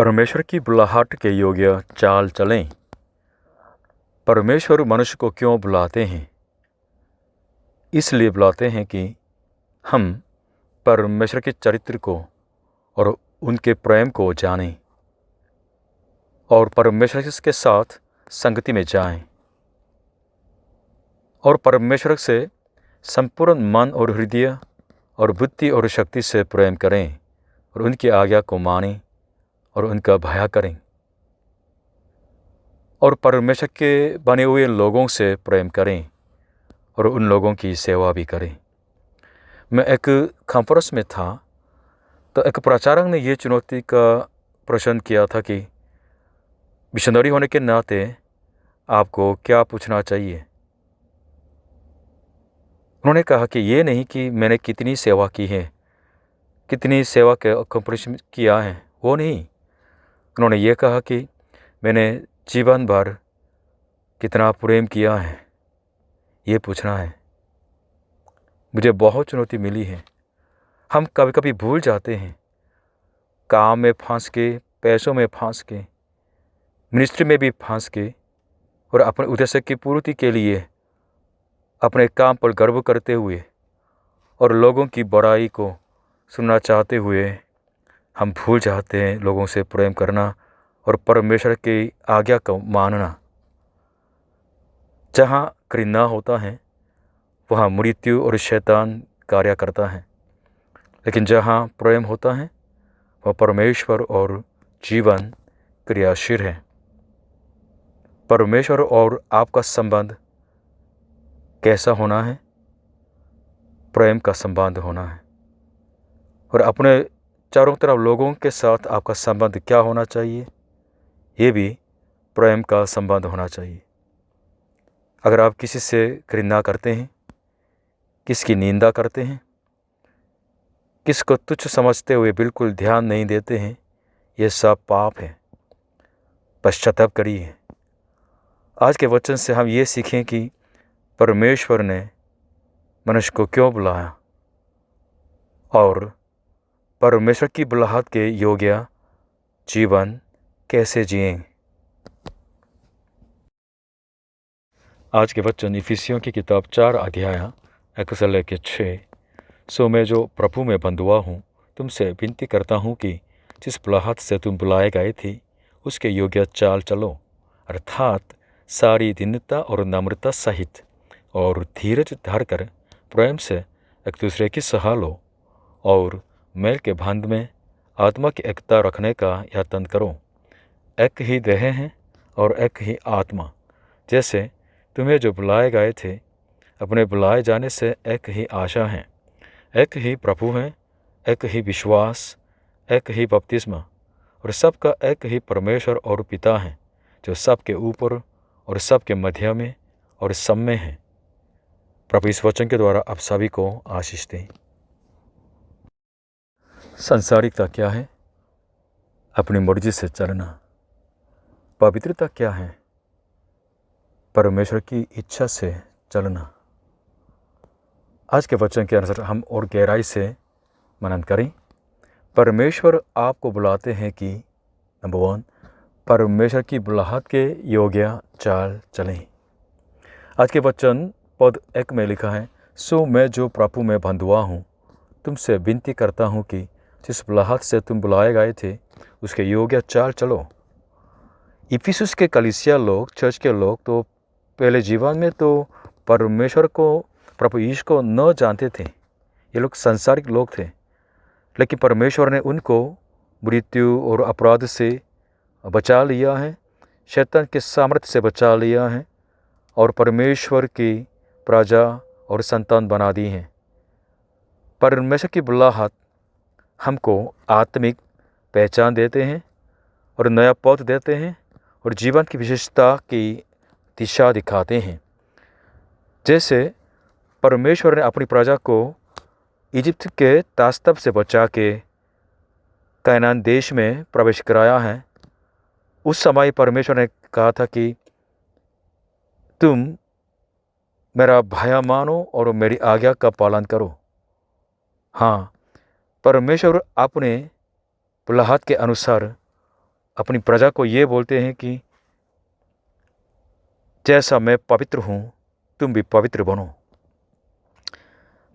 परमेश्वर की बुलाहट के योग्य चाल चलें। परमेश्वर मनुष्य को क्यों बुलाते हैं? इसलिए बुलाते हैं कि हम परमेश्वर के चरित्र को और उनके प्रेम को जानें और परमेश्वर के साथ संगति में जाएं और परमेश्वर से संपूर्ण मन और हृदय और बुद्धि और शक्ति से प्रेम करें और उनकी आज्ञा को मानें और उनका भय करें और परमेश्वर के बने हुए लोगों से प्रेम करें और उन लोगों की सेवा भी करें। मैं एक कॉन्फ्रेंस में था तो एक प्रचारक ने ये चुनौती का प्रश्न किया था कि मिशनरी होने के नाते आपको क्या पूछना चाहिए। उन्होंने कहा कि ये नहीं कि मैंने कितनी सेवा की है, कितनी सेवा के अकम्प्लिशमेंट किया है, वो नहीं। उन्होंने ये कहा कि मैंने जीवन भर कितना प्रेम किया है, ये पूछना है। मुझे बहुत चुनौती मिली है। हम कभी कभी भूल जाते हैं, काम में फंस के, पैसों में फंस के, मिनिस्ट्री में भी फंस के और अपने उद्देश्य की पूर्ति के लिए अपने काम पर गर्व करते हुए और लोगों की बुराई को सुनना चाहते हुए हम भूल जाते हैं लोगों से प्रेम करना और परमेश्वर की आज्ञा को मानना। जहाँ घृणा होता है वहाँ मृत्यु और शैतान कार्य करता है, लेकिन जहाँ प्रेम होता है वह परमेश्वर और जीवन क्रियाशील है। परमेश्वर और आपका संबंध कैसा होना है? प्रेम का संबंध होना है। और अपने चारों तरफ लोगों के साथ आपका संबंध क्या होना चाहिए? ये भी प्रेम का संबंध होना चाहिए। अगर आप किसी से घृणा करते हैं, किसकी निंदा करते हैं, किसको तुच्छ समझते हुए बिल्कुल ध्यान नहीं देते हैं, ये सब पाप है। पश्चाताप करिए। आज के वचन से हम ये सीखें कि परमेश्वर ने मनुष्य को क्यों बुलाया और परमेश्वर की बुलाहट के योग्य जीवन कैसे जिएं। आज के वचन इफिसियों की किताब 4 अध्याय 1 से लेकर 6। सो मैं जो प्रभु में बंधुआ हूँ तुमसे विनती करता हूँ कि जिस बुलाहट से तुम बुलाए गए थे उसके योग्य चाल चलो, अर्थात सारी दीनता और नम्रता सहित और धीरज धरकर प्रेम से एक दूसरे की सहाय लो और मेल के बंध में आत्मा की एकता रखने का यत्न करो। एक ही देह है और एक ही आत्मा, जैसे तुम्हें जो बुलाए गए थे अपने बुलाए जाने से एक ही आशा है, एक ही प्रभु है, एक ही विश्वास, एक ही बपतिस्मा और सबका एक ही परमेश्वर और पिता है, जो सबके ऊपर और सबके मध्य में और सब में है। प्रभु इस वचन के द्वारा आप सभी को आशीष दें। संसारिकता क्या है? अपनी मर्जी से चलना। पवित्रता क्या है? परमेश्वर की इच्छा से चलना। आज के वचन के अनुसार हम और गहराई से मनन करें। परमेश्वर आपको बुलाते हैं कि नंबर 1, परमेश्वर की बुलाहट के योग्य चाल चलें। आज के वचन पद 1 में लिखा है, सो मैं जो प्रभु में बंधुआ हूँ तुमसे विनती करता हूँ कि जिस बुलाहट से तुम बुलाए गए थे उसके योग्य चाल चलो। इफिसुस के कलीसिया लोग, चर्च के लोग तो पहले जीवन में तो परमेश्वर को, प्रभु यीशु को न जानते थे। ये लोग सांसारिक लोग थे, लेकिन परमेश्वर ने उनको मृत्यु और अपराध से बचा लिया है, शैतान के सामर्थ्य से बचा लिया है और परमेश्वर की प्रजा और संतान बना दी हैं। परमेश्वर की बुलाहट हमको आत्मिक पहचान देते हैं और नया पथ देते हैं और जीवन की विशेषता की दिशा दिखाते हैं। जैसे परमेश्वर ने अपनी प्रजा को इजिप्ट के दास्तव से बचा के कैनान देश में प्रवेश कराया है, उस समय परमेश्वर ने कहा था कि तुम मेरा भय मानो और मेरी आज्ञा का पालन करो। हाँ, परमेश्वर अपने बुलाहट के अनुसार अपनी प्रजा को ये बोलते हैं कि जैसा मैं पवित्र हूँ तुम भी पवित्र बनो।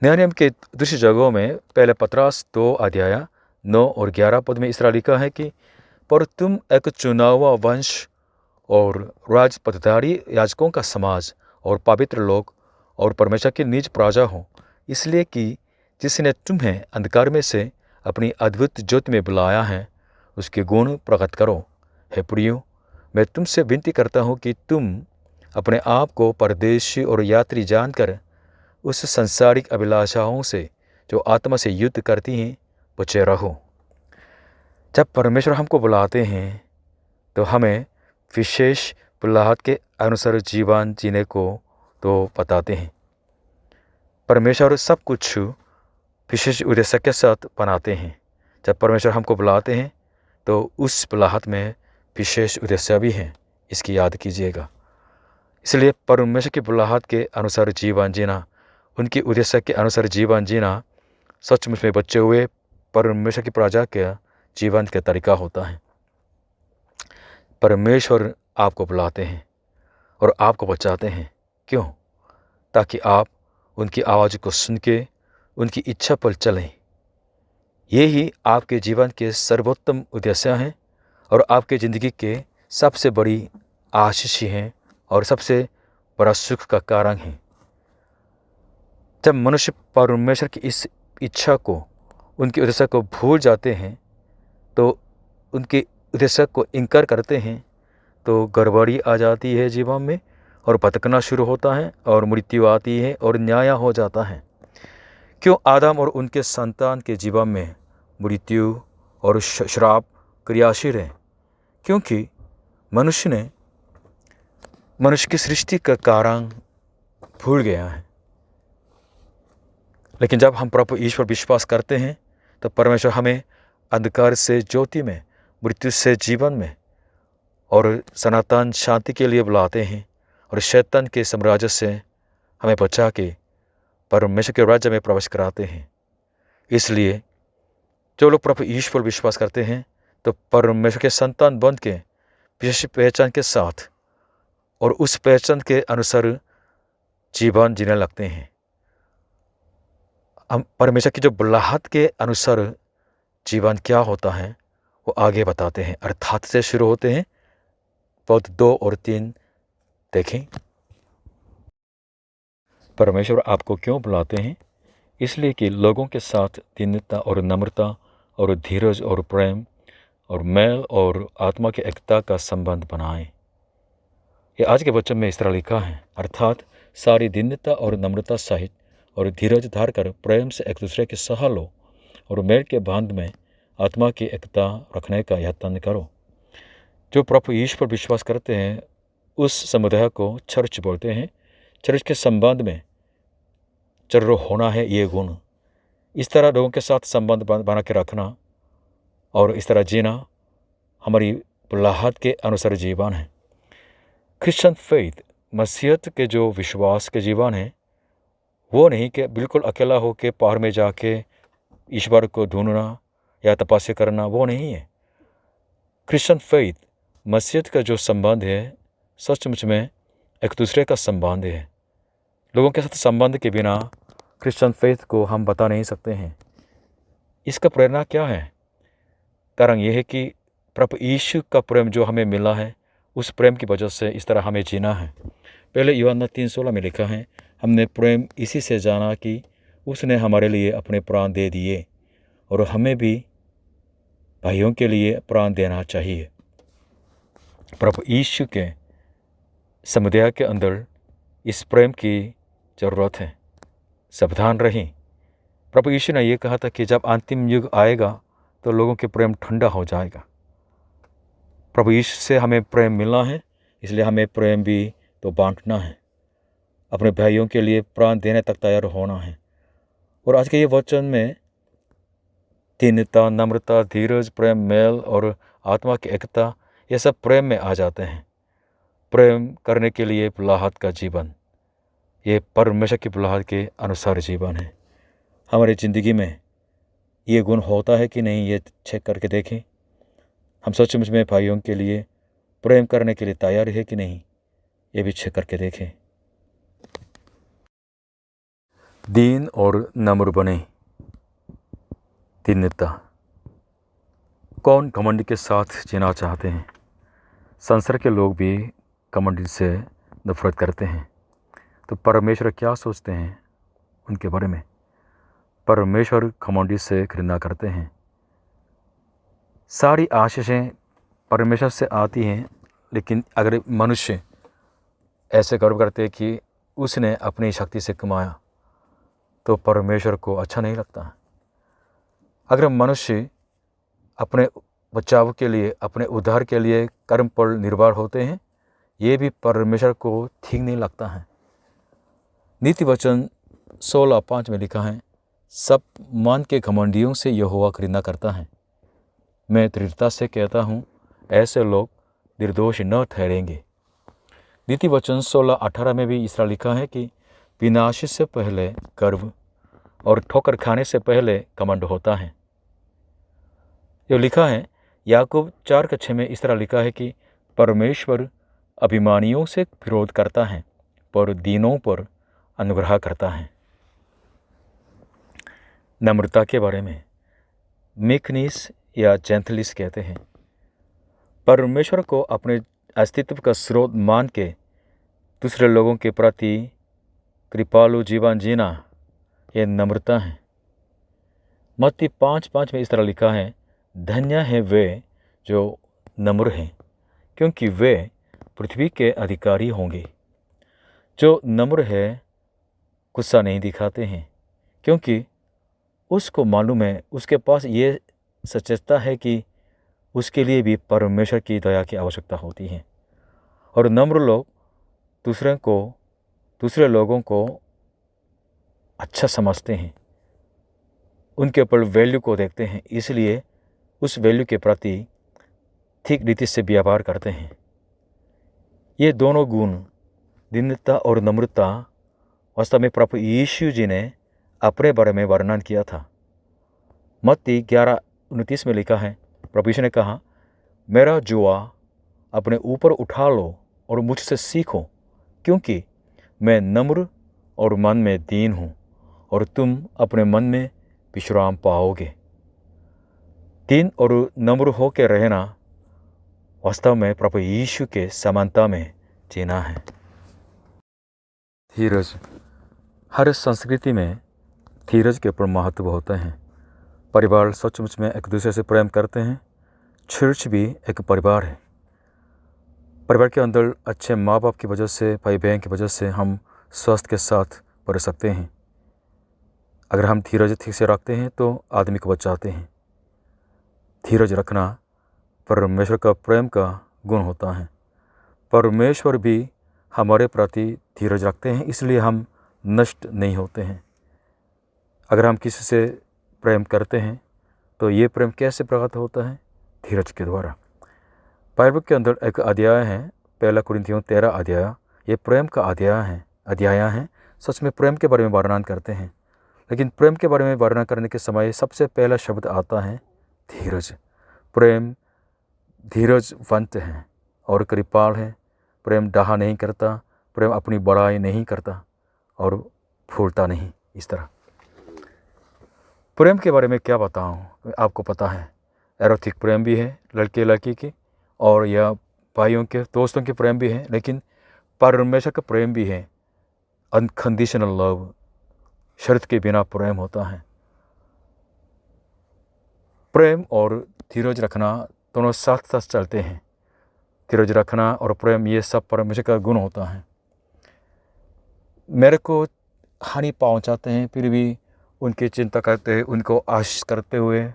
नया नियम के दूसरी जगहों में पहले पतरस 2 अध्याय 9 और 11 पद में इस तरह लिखा है कि पर तुम एक चुना हुआ वंश और राज पदधारी याजकों का समाज और पवित्र लोग और परमेश्वर की निज प्रजा हो, इसलिए कि जिसने तुम्हें अंधकार में से अपनी अद्भुत ज्योति में बुलाया है उसके गुण प्रकट करो। हे प्रियो, मैं तुमसे विनती करता हूँ कि तुम अपने आप को परदेशी और यात्री जानकर उस संसारिक अभिलाषाओं से जो आत्मा से युद्ध करती हैं बचे रहो। जब परमेश्वर हमको बुलाते हैं तो हमें विशेष बुलाहट के अनुसार जीवन जीने को तो बताते हैं। परमेश्वर सब कुछ विशेष उद्देश्य के साथ बनाते हैं। जब परमेश्वर हमको बुलाते हैं तो उस बुलाहट में विशेष उद्देश्य भी हैं, इसकी याद कीजिएगा। इसलिए परमेश्वर की बुलाहट के अनुसार जीवन जीना, उनके उद्देश्य के अनुसार जीवन जीना सचमुच में बचे हुए परमेश्वर की प्रजा के जीवन का तरीका होता है। परमेश्वर आपको बुलाते हैं और आपको बचाते हैं। क्यों? ताकि आप उनकी आवाज़ को सुन के उनकी इच्छा पर चलें। ये ही आपके जीवन के सर्वोत्तम उद्देश्य हैं और आपके ज़िंदगी के सबसे बड़ी आशीष हैं और सबसे बड़ा सुख का कारण है। जब मनुष्य परमेश्वर की इस इच्छा को, उनके उद्देश्य को भूल जाते हैं, तो उनके उद्देश्य को इनकार करते हैं, तो गड़बड़ी आ जाती है जीवन में और भटकना शुरू होता है और मृत्यु आती है और न्याय हो जाता है। क्यों आदम और उनके संतान के जीवन में मृत्यु और श्राप क्रियाशील है? क्योंकि मनुष्य की सृष्टि का कारण भूल गया है। लेकिन जब हम प्रभु ईश्वर विश्वास करते हैं तो परमेश्वर हमें अंधकार से ज्योति में, मृत्यु से जीवन में और सनातन शांति के लिए बुलाते हैं और शैतान के साम्राज्य से हमें बचा के परमेश्वर के राज्य में प्रवेश कराते हैं। इसलिए जो लोग प्रभु ईश्वर विश्वास करते हैं तो परमेश्वर के संतान बन के विशेष पहचान के साथ और उस पहचान के अनुसार जीवन जीने लगते हैं। हम परमेश्वर की जो बुलाहट के अनुसार जीवन क्या होता है वो आगे बताते हैं। अर्थात से शुरू होते हैं। पद 2 और 3 देखें। परमेश्वर आपको क्यों बुलाते हैं? इसलिए कि लोगों के साथ दीनता और नम्रता और धीरज और प्रेम और मेल और आत्मा की एकता का संबंध बनाएं। ये आज के वचन में इस तरह लिखा है, अर्थात सारी दीनता और नम्रता सहित और धीरज धार कर प्रेम से एक दूसरे के सहा लो और मेल के बांध में आत्मा की एकता रखने का यत्न करो। जो प्रभु ईश्वर पर विश्वास करते हैं उस समुदाय को चर्च बोलते हैं। चर्च के संबंध में चर्रो होना है ये गुण। इस तरह लोगों के साथ संबंध बना के रखना और इस तरह जीना हमारी बुलाहट के अनुसार जीवन है। क्रिश्चियन फेथ, मसीहत के जो विश्वास के जीवन है वो नहीं कि बिल्कुल अकेला हो के पहाड़ में जाके ईश्वर को ढूंढना या तपस्या करना, वो नहीं है। क्रिश्चियन फेथ, मसीहत का जो संबंध है सचमुच में एक दूसरे का संबंध है। लोगों के साथ संबंध के बिना क्रिश्चियन फेथ को हम बता नहीं सकते हैं। इसका प्रेरणा क्या है? कारण यह है कि प्रभु यीशु का प्रेम जो हमें मिला है उस प्रेम की वजह से इस तरह हमें जीना है। पहले यूहन्ना 3:16 में लिखा है, हमने प्रेम इसी से जाना कि उसने हमारे लिए अपने प्राण दे दिए और हमें भी भाइयों के लिए प्राण देना चाहिए। प्रभु यीशु के समुदाय के अंदर इस प्रेम की ज़रूरत है। सावधान रहें। प्रभु यीशु ने यह कहा था कि जब अंतिम युग आएगा तो लोगों के प्रेम ठंडा हो जाएगा। प्रभु यीशु से हमें प्रेम मिलना है, इसलिए हमें प्रेम भी तो बांटना है। अपने भाइयों के लिए प्राण देने तक तैयार होना है। और आज के ये वचन में दीनता, नम्रता, धीरज, प्रेम, मेल और आत्मा की एकता, ये सब प्रेम में आ जाते हैं। प्रेम करने के लिए बुलाहट का जीवन, ये परमेश्वर की बुलाहट के अनुसार जीवन है। हमारी ज़िंदगी में ये गुण होता है कि नहीं, ये चेक करके देखें। हम सचमुच में भाइयों के लिए प्रेम करने के लिए तैयार है कि नहीं, ये भी चेक करके देखें। दीन और नम्र बने। दीनता। कौन घमंड के साथ जीना चाहते हैं? संसार के लोग भी घमंड से नफरत करते हैं। तो परमेश्वर क्या सोचते हैं उनके बारे में? परमेश्वर घमंडी से घृणा करते हैं। सारी आशीषें परमेश्वर से आती हैं, लेकिन अगर मनुष्य ऐसे गर्व करते हैं कि उसने अपनी शक्ति से कमाया, तो परमेश्वर को अच्छा नहीं लगता। अगर मनुष्य अपने बचाव के लिए, अपने उद्धार के लिए कर्म पर निर्भर होते हैं, ये भी परमेश्वर को ठीक नहीं लगता है। नीति वचन 16:5 में लिखा है, सब मन के घमंडियों से यहोवा घृणा करता है। मैं दृढ़ता से कहता हूँ, ऐसे लोग निर्दोष न ठहरेंगे। नीति वचन 16:18 में भी इस तरह लिखा है कि विनाश से पहले गर्व और ठोकर खाने से पहले घमंड होता है। जो लिखा है याकूब 4:6 में इस तरह लिखा है कि परमेश्वर अभिमानियों से विरोध करता है, पर दीनों पर अनुग्रह करता है। नम्रता के बारे में मीकनेस या जेंटलिस कहते हैं। परमेश्वर को अपने अस्तित्व का स्रोत मान के दूसरे लोगों के प्रति कृपालु जीवन जीना, ये नम्रता है। मत्ती 5:5 में इस तरह लिखा है, धन्य है वे जो नम्र हैं, क्योंकि वे पृथ्वी के अधिकारी होंगे। जो नम्र है गुस्सा नहीं दिखाते हैं, क्योंकि उसको मालूम है, उसके पास ये सचेतता है कि उसके लिए भी परमेश्वर की दया की आवश्यकता होती है। और नम्र लोग दूसरे लोगों को अच्छा समझते हैं, उनके ऊपर वैल्यू को देखते हैं, इसलिए उस वैल्यू के प्रति ठीक रीति से व्यवहार करते हैं। ये दोनों गुण, दीनता और नम्रता, वास्तव में प्रभु यीशु जी ने अपने बारे में वर्णन किया था। मत्ती 11:29 में लिखा है, प्रभु यीशु ने कहा, मेरा जुआ अपने ऊपर उठा लो और मुझसे सीखो, क्योंकि मैं नम्र और मन में दीन हूँ, और तुम अपने मन में विश्राम पाओगे। दीन और नम्र हो के रहना वास्तव में प्रभु यीशु के समानता में जीना है। धीरज। हर संस्कृति में धीरज के ऊपर महत्व होता है। परिवार सचमुच में एक दूसरे से प्रेम करते हैं। चर्च भी एक परिवार है। परिवार के अंदर अच्छे माँ बाप की वजह से, भाई बहन की वजह से हम स्वास्थ्य के साथ बढ़ सकते हैं। अगर हम धीरज ठीक से रखते हैं तो आदमी को बचाते हैं। धीरज रखना परमेश्वर का प्रेम का गुण होता है। परमेश्वर भी हमारे प्रति धीरज रखते हैं, इसलिए हम नष्ट नहीं होते हैं। अगर हम किसी से प्रेम करते हैं तो ये प्रेम कैसे प्रकट होता है? धीरज के द्वारा। बाइबल के अंदर एक अध्याय है, 1 कुरिन्थियों 13 अध्याय, ये प्रेम का अध्याय है। सच में प्रेम के बारे में वर्णन करते हैं, लेकिन प्रेम के बारे में वर्णन करने के समय सबसे पहला शब्द आता है धीरज। प्रेम धीरजवंत है और कृपाल है। प्रेम डाहा नहीं करता, प्रेम अपनी बड़ाई नहीं करता और फूलता नहीं। इस तरह प्रेम के बारे में क्या बताऊं, आपको पता है, एरोटिक प्रेम भी है लड़के लड़की की, और या भाइयों के दोस्तों के प्रेम भी है, लेकिन परमेश्वर का प्रेम भी है, अनकंडीशनल लव, शर्त के बिना प्रेम होता है। प्रेम और धीरज रखना दोनों साथ साथ चलते हैं। धीरज रखना और प्रेम, ये सब परमेश्वर का गुण होता है। मेरे को हानि पहुंचाते हैं, फिर भी उनकी चिंता करते हुए, उनको आशीष करते हुए,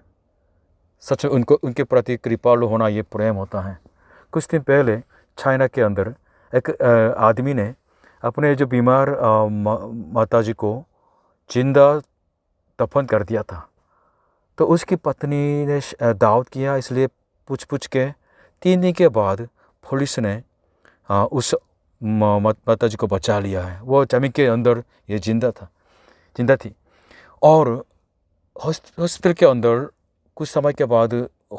सच में उनके प्रति कृपालु होना, ये प्रेम होता है। कुछ दिन पहले चाइना के अंदर एक आदमी ने अपने जो बीमार माताजी को जिंदा दफन कर दिया था। तो उसकी पत्नी ने दावत किया, इसलिए पूछ के 3 दिन के बाद पुलिस ने उस माताजी को बचा लिया है। वो जमीन के अंदर ये जिंदा थी, और हॉस्पिटल के अंदर कुछ समय के बाद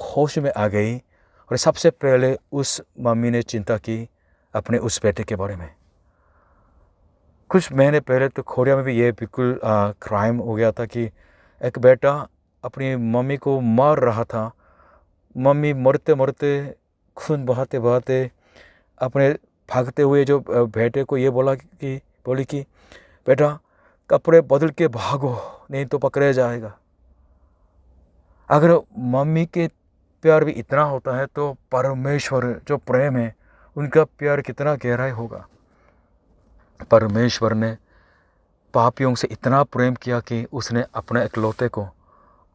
होश में आ गई और सबसे पहले उस मम्मी ने चिंता की अपने उस बेटे के बारे में। कुछ महीने पहले तो कोरिया में भी ये बिल्कुल क्राइम हो गया था कि एक बेटा अपनी मम्मी को मार रहा था। मम्मी मरते मरते, खून बहाते बहाते अपने भागते हुए जो बेटे को ये बोली कि बेटा कपड़े बदल के भागो, नहीं तो पकड़े जाएगा। अगर मम्मी के प्यार भी इतना होता है तो परमेश्वर जो प्रेम है उनका प्यार कितना गहराई होगा। परमेश्वर ने पापियों से इतना प्रेम किया कि उसने अपने इकलौते को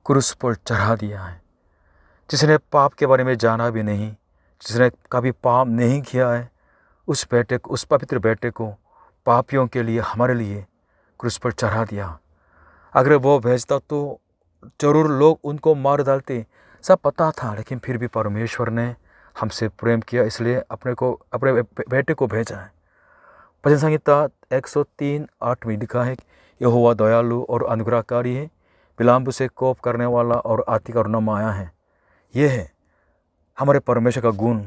क्रूस पर चढ़ा दिया है। जिसने पाप के बारे में जाना भी नहीं, जिसने कभी पाप नहीं किया है, उस पवित्र बेटे को पापियों के लिए, हमारे लिए क्रूस पर चढ़ा दिया। अगर वो भेजता तो जरूर लोग उनको मार डालते, सब पता था, लेकिन फिर भी परमेश्वर ने हमसे प्रेम किया, इसलिए अपने बेटे को भेजा है। भजन संहिता 103:8 में लिखा है, यहोवा दयालु और अनुग्रहकारी है, विलम्ब से कोप करने वाला और अति करुणामय है। ये है हमारे परमेश्वर का गुण।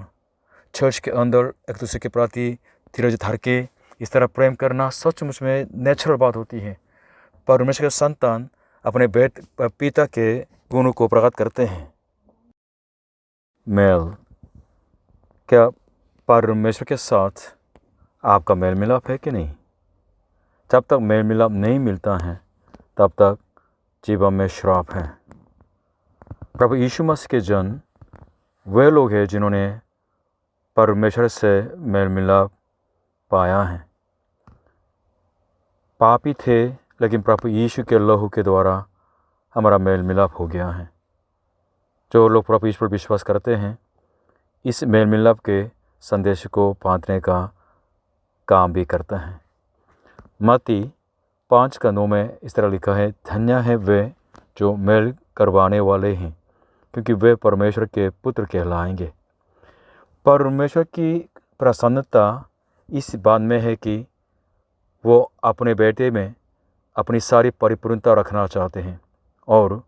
चर्च के अंदर एक दूसरे के प्रति धीरज धर के इस तरह प्रेम करना सचमुच में नेचुरल बात होती है। परमेश्वर के संतान अपने पिता के गुणों को प्रकट करते हैं। मेल, क्या परमेश्वर के साथ आपका मेल मिलाप है कि नहीं? जब तक मेल मिलाप नहीं मिलता है तब तक जीवन में श्राप है। प्रभु यीशु मसीह के जन वे लोग हैं जिन्होंने परमेश्वर से मेल मिलाप पाया है। पापी थे, लेकिन प्रभु यीशु के लहू के द्वारा हमारा मेल मिलाप हो गया है। जो लोग प्रभु यीशु पर विश्वास करते हैं, इस मेल मिलाप के संदेश को बांटने का काम भी करते हैं। मत्ती 5:9 में इस तरह लिखा है, धन्य है वे जो मेल करवाने वाले हैं, क्योंकि वे परमेश्वर के पुत्र कहलाएंगे। परमेश्वर की प्रसन्नता इस बात में है कि वो अपने बेटे में अपनी सारी परिपूर्णता रखना चाहते हैं, और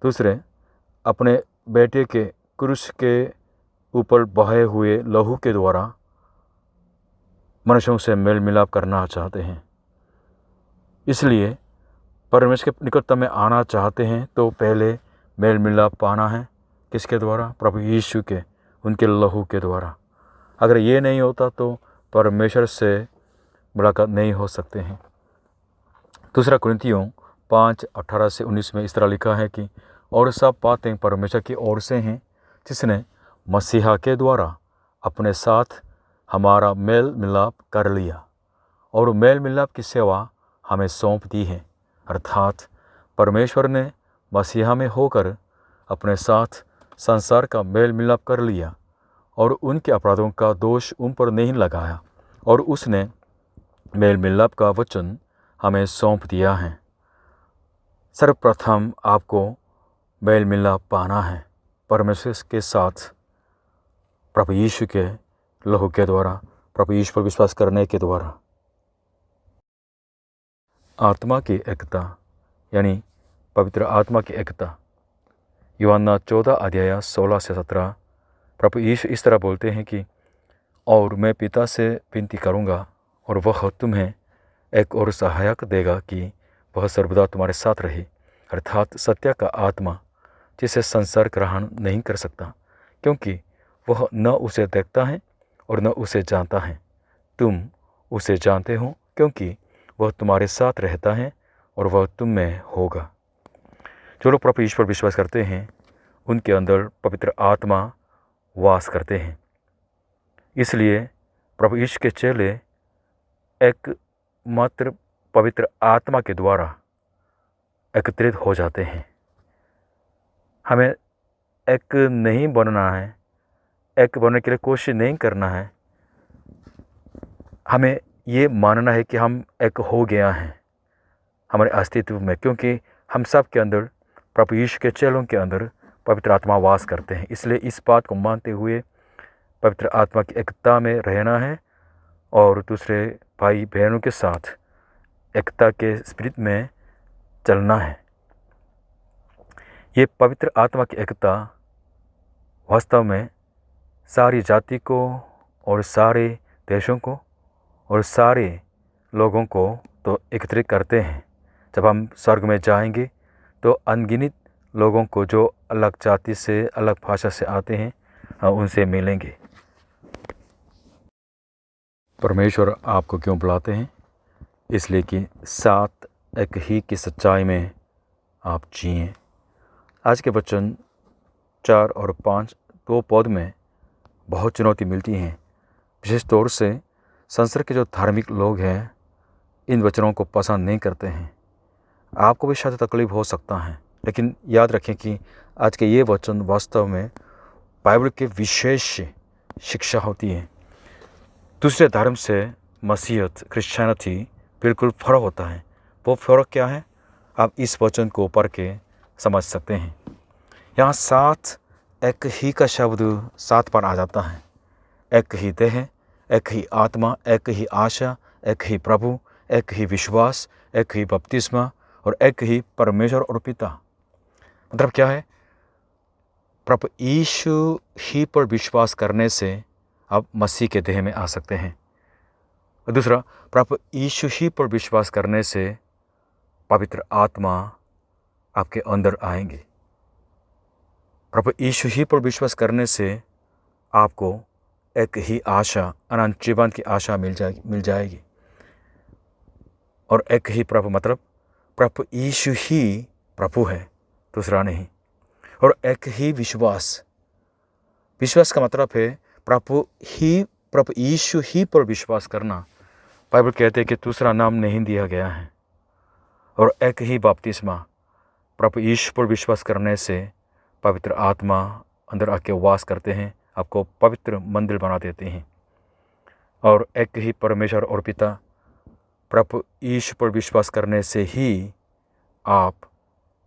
दूसरे अपने बेटे के क्रूस के ऊपर बहे हुए लहू के द्वारा मनुष्यों से मेल मिलाप करना चाहते हैं। इसलिए परमेश्वर के निकटता में आना चाहते हैं तो पहले मेल मिलाप पाना है। किसके द्वारा? प्रभु यीशु के, उनके लहू के द्वारा। अगर ये नहीं होता तो परमेश्वर से मुलाकात नहीं हो सकते हैं। दूसरा कुरिन्थियों 5:18-19 में इस तरह लिखा है कि और सब बातें परमेश्वर की ओर से हैं, जिसने मसीहा के द्वारा अपने साथ हमारा मेल मिलाप कर लिया और मेल मिलाप की सेवा हमें सौंप दी है। अर्थात परमेश्वर ने मसीहा में होकर अपने साथ संसार का मेल मिलाप कर लिया और उनके अपराधों का दोष उन पर नहीं लगाया, और उसने मेल मिलाप का वचन हमें सौंप दिया है। सर्वप्रथम आपको मेल मिलाप पाना है परमेश्वर के साथ, प्रभु यीशु के लहू के द्वारा, प्रभु यीशु पर विश्वास करने के द्वारा। आत्मा की एकता, यानी पवित्र आत्मा की एकता। यूहन्ना 14:16-17 प्रभु यीशु इस तरह बोलते हैं कि और मैं पिता से विनती करूँगा और वह तुम्हें एक और सहायक देगा कि वह सर्वदा तुम्हारे साथ रहे, अर्थात सत्य का आत्मा, जिसे संसार ग्रहण नहीं कर सकता, क्योंकि वह न उसे देखता है और न उसे जानता है। तुम उसे जानते हो क्योंकि वह तुम्हारे साथ रहता है और वह तुम में होगा। जो लोग प्रभु ईश्वर विश्वास करते हैं उनके अंदर पवित्र आत्मा वास करते हैं। इसलिए प्रभु यीशु के चेले एक मात्र पवित्र आत्मा के द्वारा एकत्रित हो जाते हैं। हमें एक नहीं बनना है, एक बनने के लिए कोशिश नहीं करना है। हमें ये मानना है कि हम एक हो गया हैं हमारे अस्तित्व में, क्योंकि हम सब के अंदर, प्रभु यीशु के चेलों के अंदर पवित्र आत्मा वास करते हैं। इसलिए इस बात को मानते हुए पवित्र आत्मा की एकता में रहना है और दूसरे भाई बहनों के साथ एकता के स्पिरिट में चलना है। ये पवित्र आत्मा की एकता वास्तव में सारी जाति को और सारे देशों को और सारे लोगों को तो एकत्रित करते हैं। जब हम स्वर्ग में जाएंगे तो अनगिनत लोगों को जो अलग जाति से, अलग भाषा से आते हैं, उनसे मिलेंगे। परमेश्वर आपको क्यों बुलाते हैं? इसलिए कि साथ एक ही की सच्चाई में आप जिएं। आज के वचन 4 और 5 दो पद में बहुत चुनौती मिलती हैं। विशेष तौर से संसार के जो धार्मिक लोग हैं इन वचनों को पसंद नहीं करते हैं। आपको भी शायद तकलीफ हो सकता है, लेकिन याद रखें कि आज के ये वचन वास्तव में बाइबल के विशेष शिक्षा होती है। दूसरे धर्म से मसीहत, क्रिश्चियनिटी बिल्कुल फ़र्क होता है। वो फ़र्क क्या है? आप इस वचन को पढ़ के समझ सकते हैं। यहाँ साथ एक ही का शब्द 7 बार आ जाता है। एक ही देह, एक ही आत्मा, एक ही आशा, एक ही प्रभु, एक ही विश्वास, एक ही बपतिस्मा और एक ही परमेश्वर और पिता। मतलब क्या है? प्रभु यीशु ही पर विश्वास करने से आप मसीह के देह में आ सकते हैं। और दूसरा, प्रभु यीशु ही पर विश्वास करने से पवित्र आत्मा आपके अंदर आएंगे। प्रभु यीशु ही पर विश्वास करने से आपको एक ही आशा, अनंत जीवन की आशा मिल जाएगी। और एक ही प्रभु मतलब प्रभु यीशु ही प्रभु है, दूसरा नहीं। और एक ही विश्वास, विश्वास का मतलब है प्रभु यीशु ही पर विश्वास करना। बाइबल कहते हैं कि दूसरा नाम नहीं दिया गया है। और एक ही बपतिस्मा, प्रभु यीशु पर विश्वास करने से पवित्र आत्मा अंदर आके वास करते हैं, आपको पवित्र मंदिर बना देते हैं। और एक ही परमेश्वर और पिता, प्रभु यीशु पर विश्वास करने से ही आप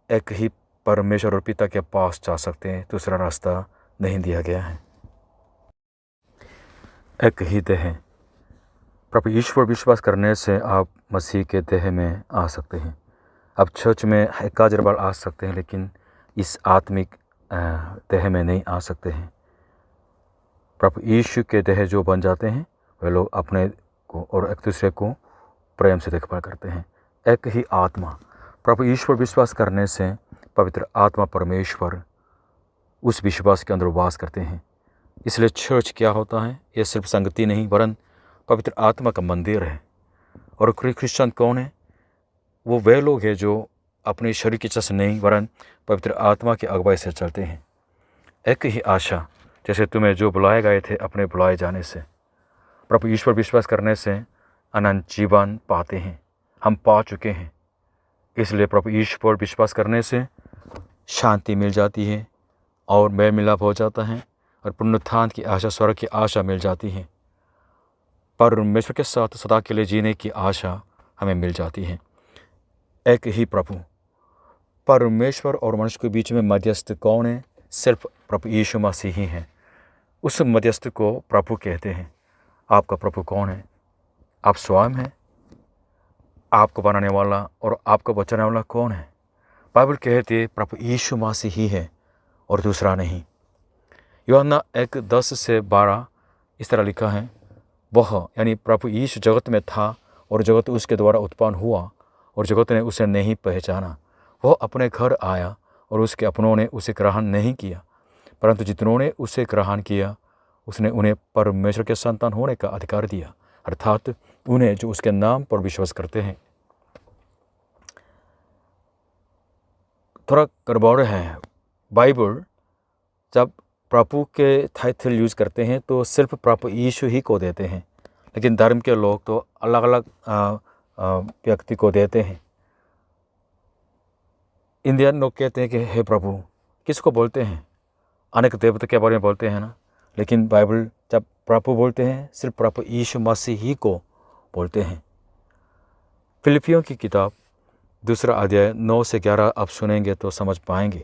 एक ही परमेश्वर और पिता के पास जा सकते हैं। दूसरा रास्ता नहीं दिया गया है। एक ही देह, प्रभु यीशु पर विश्वास करने से आप मसीह के देह में आ सकते हैं। आप चर्च में एकाध बार आ सकते हैं, लेकिन इस आत्मिक देह में नहीं आ सकते हैं। प्रभु यीशु के देह जो बन जाते हैं वे लोग अपने को और एक दूसरे को प्रेम से देखभाल करते हैं। एक ही आत्मा, प्रभु यीशु पर विश्वास करने से पवित्र आत्मा परमेश्वर उस विश्वास के अंदर वास करते हैं। इसलिए चर्च क्या होता है? ये सिर्फ संगति नहीं, वरन पवित्र आत्मा का मंदिर है। और क्रिश्चियन कौन है? वो वे लोग हैं जो अपने शरीर की इच्छा से नहीं, वरन पवित्र आत्मा की अगुवाई से चलते हैं। एक ही आशा, जैसे तुम्हें जो बुलाए गए थे अपने बुलाए जाने से। प्रभु ईश्वर विश्वास करने से अनंत जीवन पाते हैं। हम पा चुके हैं। इसलिए प्रभु ईश्वर विश्वास करने से शांति मिल जाती है और मेल मिलाप हो जाता है और पुनरुत्थान की आशा, स्वर्ग की आशा मिल जाती है। परमेश्वर के साथ सदा के लिए जीने की आशा हमें मिल जाती है। एक ही प्रभु, परमेश्वर और मनुष्य के बीच में मध्यस्थ कौन है? सिर्फ प्रभु यीशु मसीह ही है। उस मध्यस्थ को प्रभु कहते हैं। आपका प्रभु कौन है? आप स्वयं हैं। आपको बनाने वाला और आपको बचाने वाला कौन है? बाइबल कहती है प्रभु यीशु मसीह ही है और दूसरा नहीं। यूहन्ना 1:10-12 इस तरह लिखा है, वह यानी प्रभु यीशु जगत में था और जगत उसके द्वारा उत्पन्न हुआ और जगत ने उसे नहीं पहचाना। वह अपने घर आया और उसके अपनों ने उसे ग्रहण नहीं किया, परंतु जितनों ने उसे ग्रहण किया उसने उन्हें परमेश्वर के संतान होने का अधिकार दिया, अर्थात उन्हें जो उसके नाम पर विश्वास करते हैं। थोड़ा गड़बड़ है। बाइबल जब प्रभु के टाइटल यूज़ करते हैं तो सिर्फ प्रभु यीशु ही को देते हैं, लेकिन धर्म के लोग तो अलग अलग व्यक्ति को देते हैं। इंडियन लोग कहते हैं कि हे प्रभु, किसको बोलते हैं? अनेक देवता के बारे में बोलते हैं ना, लेकिन बाइबल जब प्रभु बोलते हैं सिर्फ प्रभु यीशु मसीह ही को बोलते हैं। फिलिपियों की किताब 2 अध्याय 9-11 आप सुनेंगे तो समझ पाएंगे।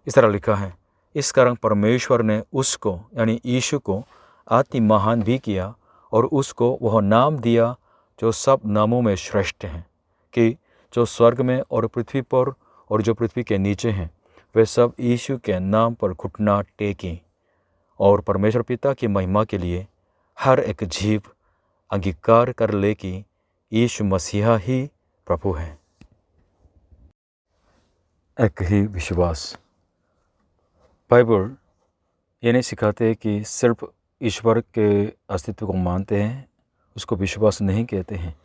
इस तरह लिखा है, इस कारण परमेश्वर ने उसको यानी यीशु को अति महान भी किया और उसको वह नाम दिया जो सब नामों में श्रेष्ठ हैं, कि जो स्वर्ग में और पृथ्वी पर और जो पृथ्वी के नीचे हैं वे सब यीशु के नाम पर घुटना टेकें और परमेश्वर पिता की महिमा के लिए हर एक जीव अंगीकार कर ले कि यीशु मसीहा ही प्रभु है। एक ही विश्वास। बाइबल ये नहीं सिखाते कि सिर्फ ईश्वर के अस्तित्व को मानते हैं, उसको विश्वास नहीं कहते हैं।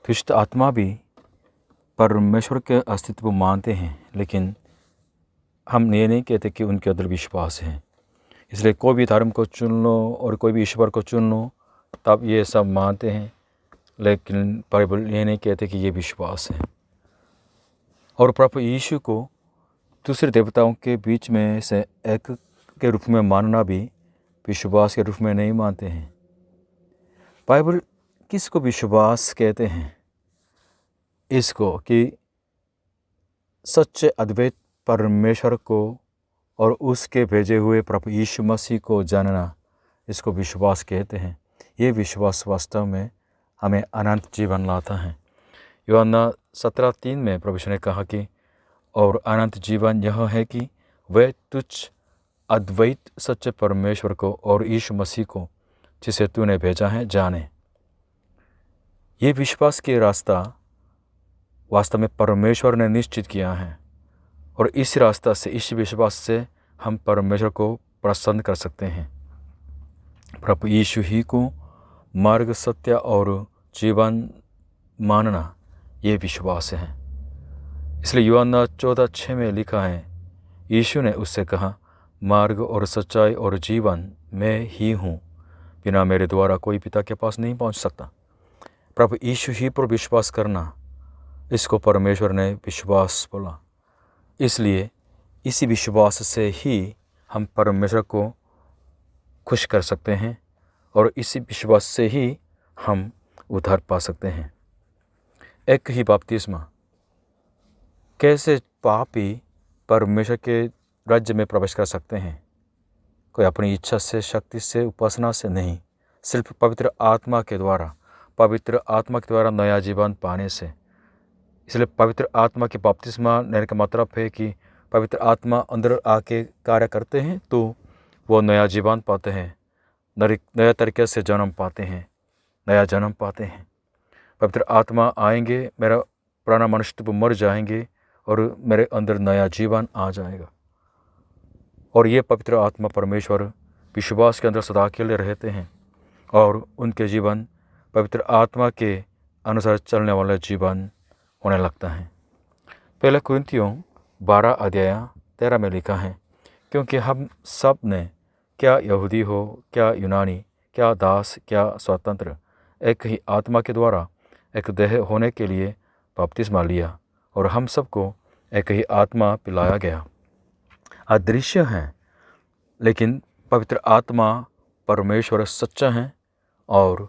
दुष्ट आत्मा भी परमेश्वर के अस्तित्व को मानते हैं, लेकिन हम ये नहीं कहते कि उनके अंदर विश्वास है। इसलिए कोई भी धर्म को चुन लो और कोई भी ईश्वर को चुन लो, तब ये सब मानते हैं, लेकिन बाइबल ये नहीं कहते कि ये विश्वास है। और प्रभु यीशु को दूसरे देवताओं के बीच में से एक के रूप में मानना भी विश्वास के रूप में नहीं मानते हैं। बाइबल किसको विश्वास कहते हैं? इसको कि सच्चे अद्वैत परमेश्वर को और उसके भेजे हुए प्रभु यीशु मसीह को जानना, इसको विश्वास कहते हैं। ये विश्वास वास्तव में हमें अनंत जीवन लाता है। यूहन्ना 17:3 में प्रभु यीशु ने कहा कि और अनंत जीवन यह है कि वे तुझ अद्वैत सच्चे परमेश्वर को और यीशु मसीह को जिसे तूने भेजा है जाने। ये विश्वास के रास्ता वास्तव में परमेश्वर ने निश्चित किया है, और इस रास्ता से, इस विश्वास से हम परमेश्वर को प्रसन्न कर सकते हैं। प्रभु यीशु ही को मार्ग, सत्य और जीवन मानना ये विश्वास है। इसलिए यूहन्ना 14:6 में लिखा है, यीशु ने उससे कहा, मार्ग और सच्चाई और जीवन मैं ही हूँ, बिना मेरे द्वारा कोई पिता के पास नहीं पहुँच सकता। प्रभु यीशु ही पर विश्वास करना, इसको परमेश्वर ने विश्वास बोला। इसलिए इसी विश्वास से ही हम परमेश्वर को खुश कर सकते हैं, और इसी विश्वास से ही हम उद्धार पा सकते हैं। एक ही बपतिस्मा। कैसे पापी परमेश्वर के राज्य में प्रवेश कर सकते हैं? कोई अपनी इच्छा से, शक्ति से, उपासना से नहीं, सिर्फ पवित्र आत्मा के द्वारा, पवित्र आत्मा के द्वारा नया जीवन पाने से। इसलिए पवित्र आत्मा के बपतिस्मा लेने का मतलब है कि पवित्र आत्मा अंदर आके कार्य करते हैं, तो वो नया जीवन पाते हैं, नया तरीके से जन्म पाते हैं, नया जन्म पाते हैं। पवित्र आत्मा आएंगे, मेरा पुराना मनुष्य मर जाएंगे और मेरे अंदर नया जीवन आ जाएगा। और ये पवित्र आत्मा परमेश्वर विश्वास के अंदर सदा के लिए रहते हैं, और उनके जीवन पवित्र आत्मा के अनुसार चलने वाला जीवन होने लगता है। पहले कुरिन्थियों 12:13 में लिखा है, क्योंकि हम सब ने, क्या यहूदी हो, क्या यूनानी, क्या दास, क्या स्वतंत्र, एक ही आत्मा के द्वारा एक देह होने के लिए बपतिस्मा लिया, और हम सबको एक ही आत्मा पिलाया गया। अदृश्य हैं, लेकिन पवित्र आत्मा परमेश्वर सच्चा है, और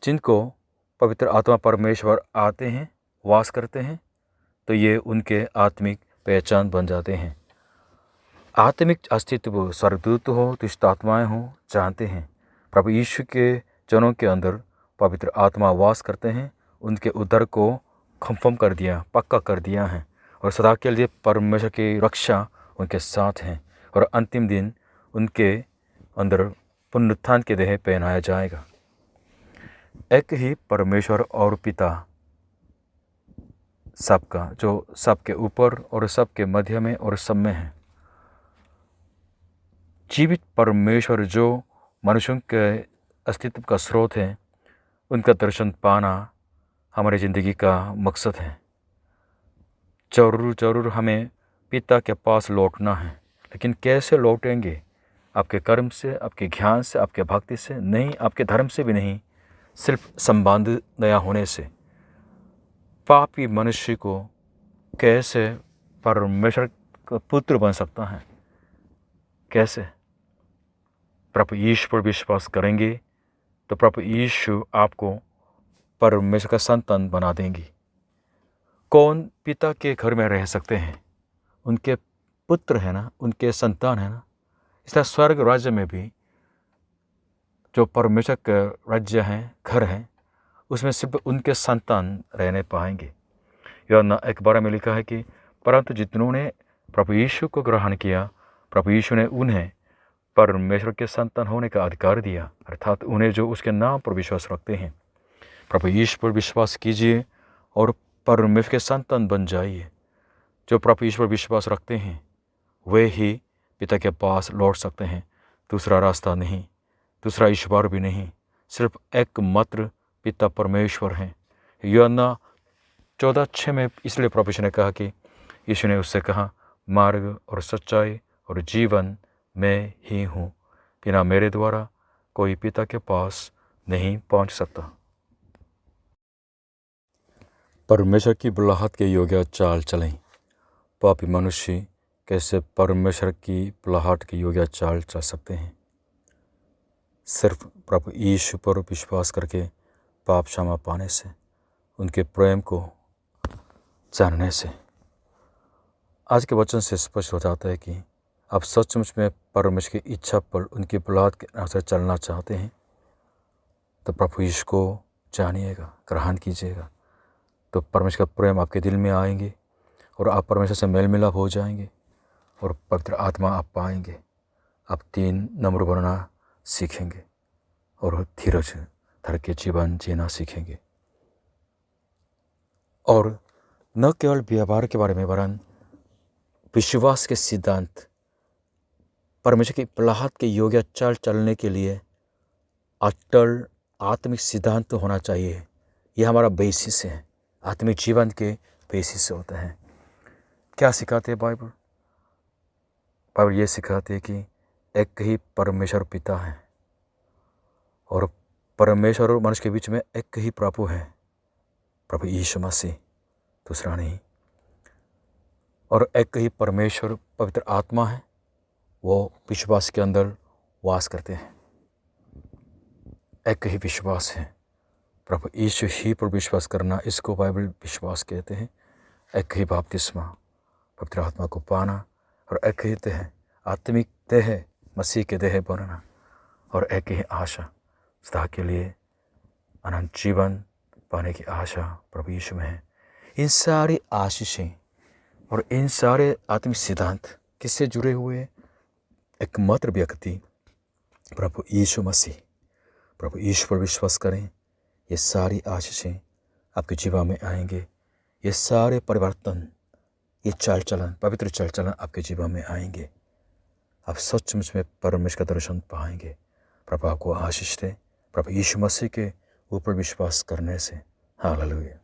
जिनको पवित्र आत्मा परमेश्वर आते हैं, वास करते हैं, तो ये उनके आत्मिक पहचान बन जाते हैं। आत्मिक अस्तित्व स्वर्गदूत हो, दुष्ट आत्माएँ हो, जानते हैं प्रभु यीशु के जनों के अंदर पवित्र आत्मा वास करते हैं। उनके उद्धार को कंफर्म कर दिया, पक्का कर दिया है, और सदा के लिए परमेश्वर की रक्षा उनके साथ हैं, और अंतिम दिन उनके अंदर पुनरुत्थान के देह पहनाया जाएगा। एक ही परमेश्वर और पिता सबका, जो सबके ऊपर और सबके मध्य में और सब में है। जीवित परमेश्वर जो मनुष्यों के अस्तित्व का स्रोत है, उनका दर्शन पाना हमारी ज़िंदगी का मकसद है। ज़रूर हमें पिता के पास लौटना है, लेकिन कैसे लौटेंगे? आपके कर्म से, आपके ज्ञान से, आपके भक्ति से नहीं, आपके धर्म से भी नहीं, सिर्फ संबंध नया होने से। पापी मनुष्य को कैसे परमेश्वर का पुत्र बन सकता है? कैसे? प्रभु यीशु पर विश्वास करेंगे तो प्रभु यीशु आपको परमेश्वर का संतान बना देंगी। कौन पिता के घर में रह सकते हैं? उनके पुत्र है ना, उनके संतान है ना। इस तरह स्वर्ग राज्य में भी जो परमेश्वर का राज्य है, घर है, उसमें सिर्फ उनके संतान रहने पाएंगे। यूहन्ना 1:12 में लिखा है कि परंतु जितनों ने प्रभु यीशु को ग्रहण किया, प्रभु यीशु ने उन्हें परमेश्वर के संतान होने का अधिकार दिया, अर्थात उन्हें जो उसके नाम पर विश्वास रखते हैं। प्रभु यीशु पर विश्वास कीजिए और परमेश्वर के संतान बन जाइए। जो प्रभु यीशु पर विश्वास रखते हैं वे ही पिता के पास लौट सकते हैं। दूसरा रास्ता नहीं, दूसरा ईश्वर भी नहीं, सिर्फ एकमात्र पिता परमेश्वर हैं। यूहन्ना 14:6 में इसलिए प्रभु यीशु ने कहा कि यीशु ने उससे कहा, मार्ग और सच्चाई और जीवन मैं ही हूँ, बिना मेरे द्वारा कोई पिता के पास नहीं पहुँच सकता। परमेश्वर की बुलाहट के योग्य चाल चलें। पापी मनुष्य कैसे परमेश्वर की बुलाहट के योग्य चाल चल सकते हैं? सिर्फ प्रभु यीशु पर विश्वास करके पाप क्षमा पाने से, उनके प्रेम को जानने से। आज के वचन से स्पष्ट हो जाता है कि आप सचमुच में परमेश्वर की इच्छा पर उनकी बुलाहट के अनुसार चलना चाहते हैं तो प्रभु यीशु को जानिएगा, ग्रहण कीजिएगा, तो परमेश्वर का प्रेम आपके दिल में आएंगे और आप परमेश्वर से मेल मिलाप हो जाएंगे और पवित्र आत्मा आप पाएंगे। आप 3 नम्र बनना सीखेंगे और धीरज धर के जीवन जीना सीखेंगे। और न केवल व्यवहार के बारे में वरन विश्वास के सिद्धांत, परमेश्वर की बुलाहट के योग्य चाल चलने के लिए अटल आत्मिक सिद्धांत तो होना चाहिए। यह हमारा बेसिस है, आत्मिक जीवन के बेसिस होता है। क्या सिखाते हैं बाइबल? बाइबल ये सिखाते हैं कि एक ही परमेश्वर पिता है और परमेश्वर और मनुष्य के बीच में एक ही प्रभु है, प्रभु यीशु मसीह, दूसरा नहीं। और एक ही परमेश्वर पवित्र आत्मा है, वो विश्वास के अंदर वास करते हैं। एक ही विश्वास है, प्रभु यीशु ही पर विश्वास करना, इसको बाइबल विश्वास कहते हैं। एक ही बपतिस्मा, पवित्र आत्मा को पाना, और एक ही देह, आत्मिक देह, मसीह के देह बनना, और एक ही आशा, सदा के लिए अनंत जीवन पाने की आशा प्रभु यीशु में है। इन सारी आशीषें और इन सारे आत्मिक सिद्धांत किससे जुड़े हुए हैं? एकमात्र व्यक्ति प्रभु यीशु मसीह। प्रभु यीशु पर विश्वास करें, ये सारी आशीषें आपके जीवन में आएंगे। ये सारे परिवर्तन, ये चाल चलन, पवित्र चाल चलन आपके जीवन में आएंगे। आप सचमुच में परमेश्वर का दर्शन पाएंगे। प्रभु आपको आशीष दे, प्रभु यीशु मसीह के ऊपर विश्वास करने से। हालेलुया।